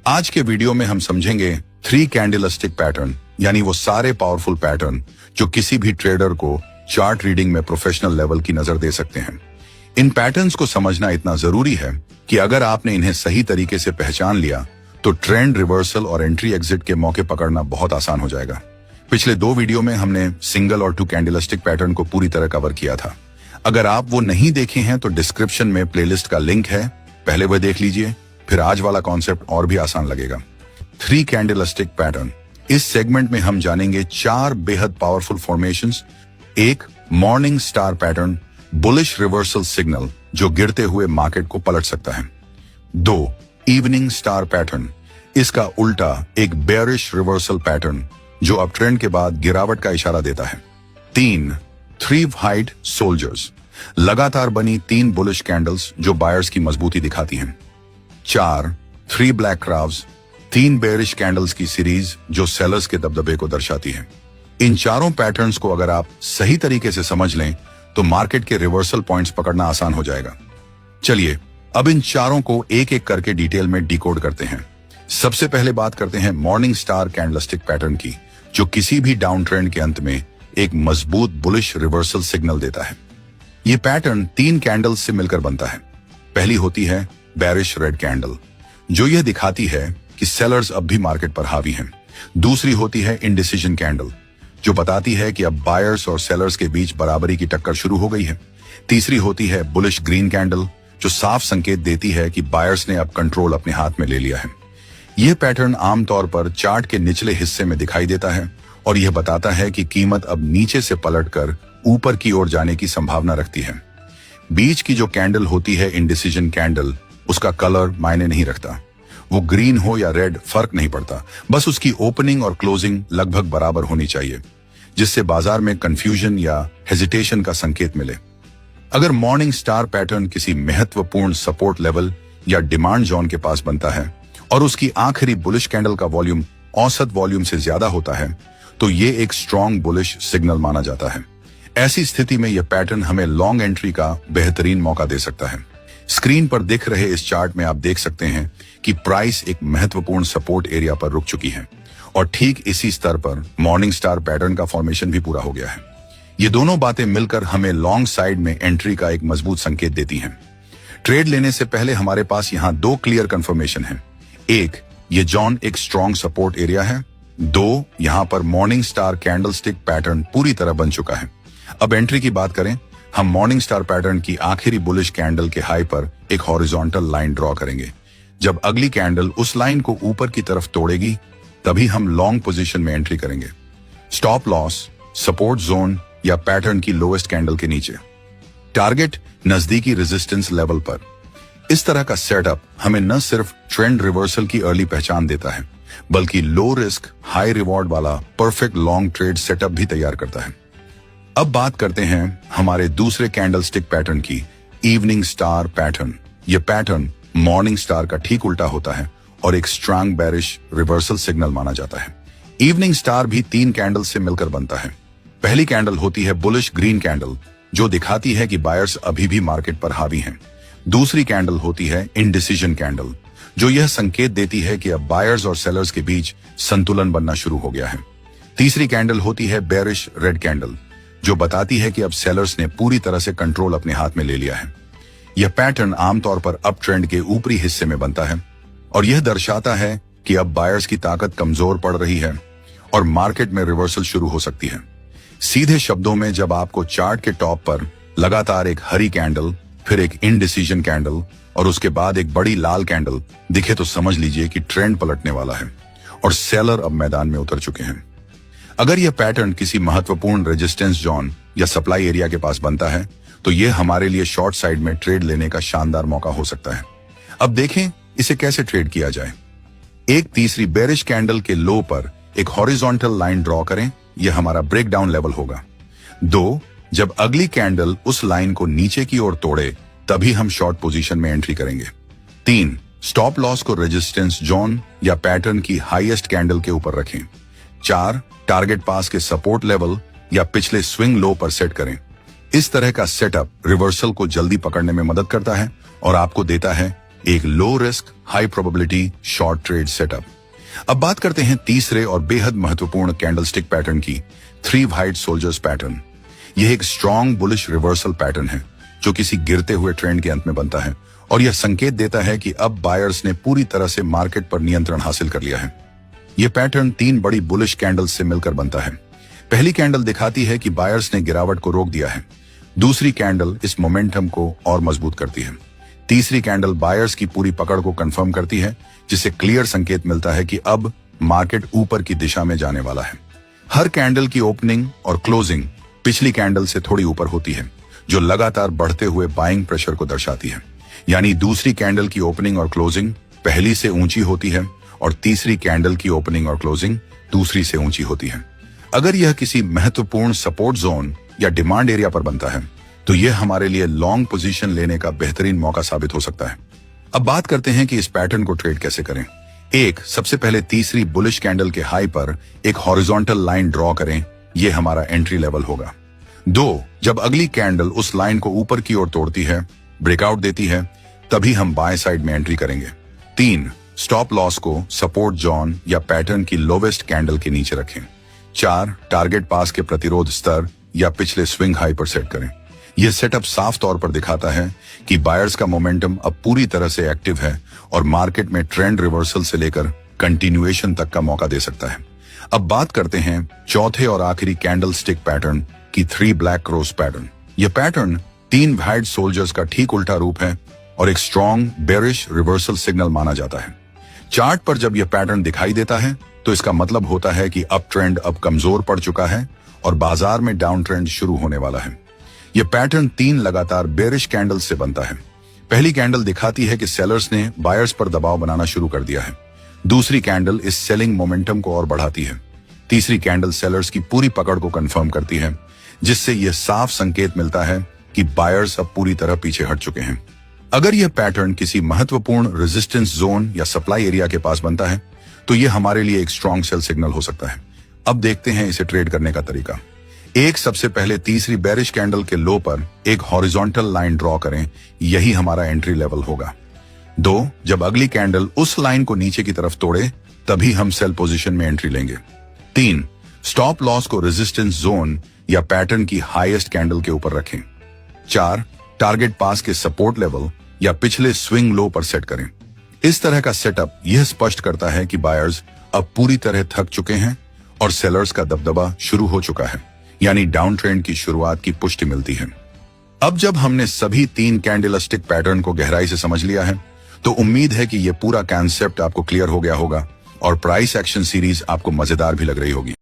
आज के वीडियो में हम समझेंगे 3 कैंडलस्टिक पैटर्न, यानी वो सारे पावरफुल पैटर्न जो किसी भी ट्रेडर को चार्ट रीडिंग में प्रोफेशनल लेवल की नजर दे सकते हैं। इन पैटर्न्स को समझना इतना जरूरी है कि अगर आपने इन्हें सही तरीके से पहचान लिया तो ट्रेंड रिवर्सल और एंट्री एग्जिट के मौके पकड़ना बहुत आसान हो जाएगा। पिछले 2 वीडियो में हमने सिंगल और 2 कैंडलस्टिक पैटर्न को पूरी तरह कवर किया था। अगर आप वो नहीं देखे हैं तो डिस्क्रिप्शन में प्लेलिस्ट का लिंक है, पहले वह देख लीजिए, फिर आज वाला कॉन्सेप्ट और भी आसान लगेगा। 3 कैंडलस्टिक पैटर्न, इस सेगमेंट में हम जानेंगे 4 बेहद powerful formations. 1 morning star pattern, bullish reversal signal जो गिरते हुए मार्केट को पलट सकता है। 2 इवनिंग स्टार पैटर्न, इसका उल्टा एक बेयरिश रिवर्सल पैटर्न जो अब ट्रेंड के बाद गिरावट का इशारा देता है। 3 थ्री व्हाइट सोल्जर्स, लगातार बनी 3 बुलिश कैंडल्स जो बायर्स की मजबूती दिखाती हैं। 4 3 ब्लैक क्राव्स, 3 बेयरिश कैंडल्स की सीरीज जो सेलर्स के दबदबे को दर्शाती है। इन चारों पैटर्न्स को अगर आप सही तरीके से समझ लें तो मार्केट के रिवर्सल पॉइंट्स पकड़ना आसान हो जाएगा। चलिए अब इन चारों को एक एक करके डिटेल में डिकोड करते हैं। सबसे पहले बात करते हैं मॉर्निंग स्टार कैंडलस्टिक पैटर्न की, जो किसी भी डाउन ट्रेंड के अंत में एक मजबूत बुलिश रिवर्सल सिग्नल देता है। यह पैटर्न 3 कैंडल्स से मिलकर बनता है। पहली होती है बेयरिश रेड कैंडल, जो यह दिखाती है कि सेलर्स अब भी मार्केट पर हावी हैं। दूसरी होती है इंडिसीजन कैंडल, जो बताती है कि अब बायर्स और सेलर्स के बीच बराबरी की टक्कर शुरू हो गई है। तीसरी होती है बुलिश ग्रीन कैंडल, जो साफ संकेत देती है कि बायर्स ने अब कंट्रोल अपने हाथ में ले लिया है। यह पैटर्न आमतौर पर चार्ट के निचले हिस्से में दिखाई देता है और यह बताता है कि कीमत अब नीचे से पलटकर ऊपर की ओर जाने की संभावना रखती है। बीच की जो कैंडल होती है इंडिसीजन कैंडल, उसका कलर मायने नहीं रखता। वो ग्रीन हो या रेड फर्क नहीं पड़ता, बस उसकी ओपनिंग और क्लोजिंग लगभग बराबर होनी चाहिए, जिससे बाजार में कंफ्यूजन या हेजिटेशन का संकेत मिले। अगर मॉर्निंग स्टार पैटर्न किसी महत्वपूर्ण सपोर्ट लेवल या डिमांड जोन के पास बनता है और उसकी आखिरी बुलिश कैंडल का वॉल्यूम औसत वॉल्यूम से ज्यादा होता है तो ये एक स्ट्रॉन्ग बुलिश सिग्नल माना जाता है। ऐसी स्थिति में यह पैटर्न हमें लॉन्ग एंट्री का बेहतरीन मौका दे सकता है। स्क्रीन पर दिख रहे इस चार्ट में आप देख सकते हैं कि प्राइस एक महत्वपूर्ण सपोर्ट एरिया पर रुक चुकी है और ठीक इसी स्तर पर मॉर्निंग स्टार पैटर्न का फॉर्मेशन भी पूरा हो गया है। ये दोनों बातें मिलकर हमें लॉन्ग साइड में एंट्री का एक मजबूत संकेत देती हैं। ट्रेड लेने से पहले हमारे पास यहाँ 2 क्लियर कंफर्मेशन है। 1, ये जोन एक स्ट्रॉन्ग सपोर्ट एरिया है। 2, यहाँ पर मॉर्निंग स्टार कैंडलस्टिक पैटर्न पूरी तरह बन चुका है। अब एंट्री की बात करें, हम मॉर्निंग स्टार पैटर्न की आखिरी बुलिश कैंडल के हाई पर एक हॉरिजॉन्टल लाइन ड्रॉ करेंगे। जब अगली कैंडल उस लाइन को ऊपर की तरफ तोड़ेगी तभी हम लॉन्ग पोजीशन में एंट्री करेंगे। स्टॉप लॉस सपोर्ट जोन या पैटर्न की लोएस्ट कैंडल के नीचे, टारगेट नजदीकी रेजिस्टेंस लेवल पर। इस तरह का सेटअप हमें न सिर्फ ट्रेंड रिवर्सल की अर्ली पहचान देता है, बल्कि लो रिस्क हाई रिवॉर्ड वाला परफेक्ट लॉन्ग ट्रेड सेटअप भी तैयार करता है। अब बात करते हैं हमारे दूसरे कैंडलस्टिक पैटर्न की, इवनिंग स्टार पैटर्न। यह पैटर्न मॉर्निंग स्टार का ठीक उल्टा होता है और एक स्ट्रॉन्ग बेयरिश रिवर्सल सिग्नल माना जाता है। इवनिंग स्टार भी 3 कैंडल से मिलकर बनता है। पहली कैंडल होती है बुलिश ग्रीन कैंडल, जो दिखाती है कि बायर्स अभी भी मार्केट पर हावी हैं। दूसरी कैंडल होती है इंडिसीजन कैंडल, जो यह संकेत देती है कि अब बायर्स और सेलर्स के बीच संतुलन बनना शुरू हो गया है। तीसरी कैंडल होती है बेयरिश रेड कैंडल, जो बताती है कि अब सेलर्स ने पूरी तरह से कंट्रोल अपने हाथ में ले लिया है। यह पैटर्न आमतौर पर अप ट्रेंड के ऊपरी हिस्से में बनता है और यह दर्शाता है कि अब बायर्स की ताकत कमजोर पड़ रही है और मार्केट में रिवर्सल शुरू हो सकती है। सीधे शब्दों में, जब आपको चार्ट के टॉप पर लगातार एक हरी कैंडल, फिर एक इंडिसीजन कैंडल और उसके बाद एक बड़ी लाल कैंडल दिखे तो समझ लीजिए कि ट्रेंड पलटने वाला है और सेलर अब मैदान में उतर चुके हैं। अगर यह पैटर्न किसी महत्वपूर्ण रेजिस्टेंस जोन या सप्लाई एरिया के पास बनता है तो यह हमारे लिए शॉर्ट साइड में ट्रेड लेने का शानदार मौका हो सकता है। अब देखें इसे कैसे ट्रेड किया जाए। एक तीसरी बेयरिश कैंडल के लो पर एक हॉरिजॉन्टल लाइन ड्रॉ करें, यह हमारा ब्रेकडाउन लेवल होगा। 2, जब अगली कैंडल उस लाइन को नीचे की ओर तोड़े तभी हम शॉर्ट पोजीशन में एंट्री करेंगे। 3, स्टॉप लॉस को रेजिस्टेंस जोन या पैटर्न की हाईएस्ट कैंडल के ऊपर रखें। 4, टारगेट पास के सपोर्ट लेवल या पिछले स्विंग लो पर सेट करें। इस तरह का सेटअप रिवर्सल को जल्दी पकड़ने में मदद करता है और आपको देता है एक low risk high probability short trade setup. अब बात करते हैं तीसरे और बेहद महत्वपूर्ण कैंडलस्टिक पैटर्न की, 3 व्हाइट सोल्जर्स पैटर्न। यह एक स्ट्रॉन्ग बुलिश रिवर्सल पैटर्न है जो किसी गिरते हुए ट्रेंड के अंत में बनता है और यह संकेत देता है कि अब बायर्स ने पूरी तरह से मार्केट पर नियंत्रण हासिल कर लिया है। यह पैटर्न 3 बड़ी बुलिश कैंडल्स से मिलकर बनता है। पहली कैंडल दिखाती है कि बायर्स ने गिरावट को रोक दिया है। दूसरी कैंडल इस मोमेंटम को और मजबूत करती है। तीसरी कैंडल बायर्स की पूरी पकड़ को कंफर्म करती है, जिससे क्लियर संकेत मिलता है कि अब मार्केट ऊपर की दिशा में जाने वाला है। हर कैंडल की ओपनिंग और क्लोजिंग पिछली कैंडल से थोड़ी ऊपर होती है, जो लगातार बढ़ते हुए बाइंग प्रेशर को दर्शाती है। यानी दूसरी कैंडल की ओपनिंग और क्लोजिंग पहली से ऊंची होती है और तीसरी कैंडल की ओपनिंग और क्लोजिंग दूसरी से ऊंची होती है। अगर यह किसी महत्वपूर्ण सपोर्ट जोन या डिमांड एरिया पर बनता है तो यह हमारे लिए लॉन्ग पोजीशन लेने का बेहतरीन मौका साबित हो सकता है। अब बात करते हैं कि इस पैटर्न को ट्रेड कैसे करें। सबसे पहले तीसरी बुलिश कैंडल के हाई पर एक हॉरिजॉन्टल लाइन ड्रॉ करें, यह हमारा एंट्री लेवल होगा। 2, जब अगली कैंडल उस लाइन को ऊपर की ओर तोड़ती है, ब्रेकआउट देती है, तभी हम बाएं साइड में एंट्री करेंगे। 3, स्टॉप लॉस को सपोर्ट जोन या पैटर्न की लोवेस्ट कैंडल के नीचे रखें। 4, टारगेट पास के प्रतिरोध स्तर या पिछले स्विंग हाई पर सेट करें। यह सेटअप साफ तौर पर दिखाता है कि बायर्स का मोमेंटम अब पूरी तरह से एक्टिव है और मार्केट में ट्रेंड रिवर्सल से लेकर कंटिन्यूएशन तक का मौका दे सकता है। अब बात करते हैं चौथे और आखिरी कैंडल स्टिक पैटर्न की, 3 ब्लैक क्रॉस पैटर्न। यह पैटर्न 3 व्हाइट सोल्जर्स का ठीक उल्टा रूप है और एक स्ट्रॉन्ग बेरिश रिवर्सल सिग्नल माना जाता है। चार्ट पर जब यह पैटर्न दिखाई देता है तो इसका मतलब होता है कि अप ट्रेंड अब कमजोर पड़ चुका है और बाजार में डाउन ट्रेंड शुरू होने वाला है। यह पैटर्न 3 लगातार बेरिश कैंडल से बनता है। पहली कैंडल दिखाती है कि सेलर्स ने बायर्स पर दबाव बनाना शुरू कर दिया है। दूसरी कैंडल इस सेलिंग मोमेंटम को और बढ़ाती है। तीसरी कैंडल सेलर्स की पूरी पकड़ को कंफर्म करती है, जिससे यह साफ संकेत मिलता है कि बायर्स अब पूरी तरह पीछे हट चुके हैं। अगर यह पैटर्न किसी महत्वपूर्ण रेजिस्टेंस जोन या सप्लाई एरिया के पास बनता है तो यह हमारे लिए एक स्ट्रॉन्ग सेल सिग्नल हो सकता है। अब देखते हैं इसे ट्रेड करने का तरीका। सबसे पहले तीसरी बेरिश कैंडल के लो पर एक हॉरिजॉन्टल लाइन ड्रॉ करें, यही हमारा एंट्री लेवल होगा। 2, जब अगली कैंडल उस लाइन को नीचे की तरफ तोड़े, तभी हम सेल पोजीशन में एंट्री लेंगे। 3, स्टॉप लॉस को रेजिस्टेंस जोन या पैटर्न की हाईएस्ट कैंडल के ऊपर रखें। 4, टारगेट पास के सपोर्ट लेवल या पिछले स्विंग लो पर सेट करें। इस तरह का सेटअप यह स्पष्ट करता है कि बायर्स अब पूरी तरह थक चुके हैं और सेलर्स का दबदबा शुरू हो चुका है, यानी डाउन ट्रेंड की शुरुआत की पुष्टि मिलती है। अब जब हमने सभी 3 कैंडलस्टिक पैटर्न को गहराई से समझ लिया है तो उम्मीद है कि यह पूरा कॉन्सेप्ट आपको क्लियर हो गया होगा और प्राइस एक्शन सीरीज आपको मजेदार भी लग रही होगी।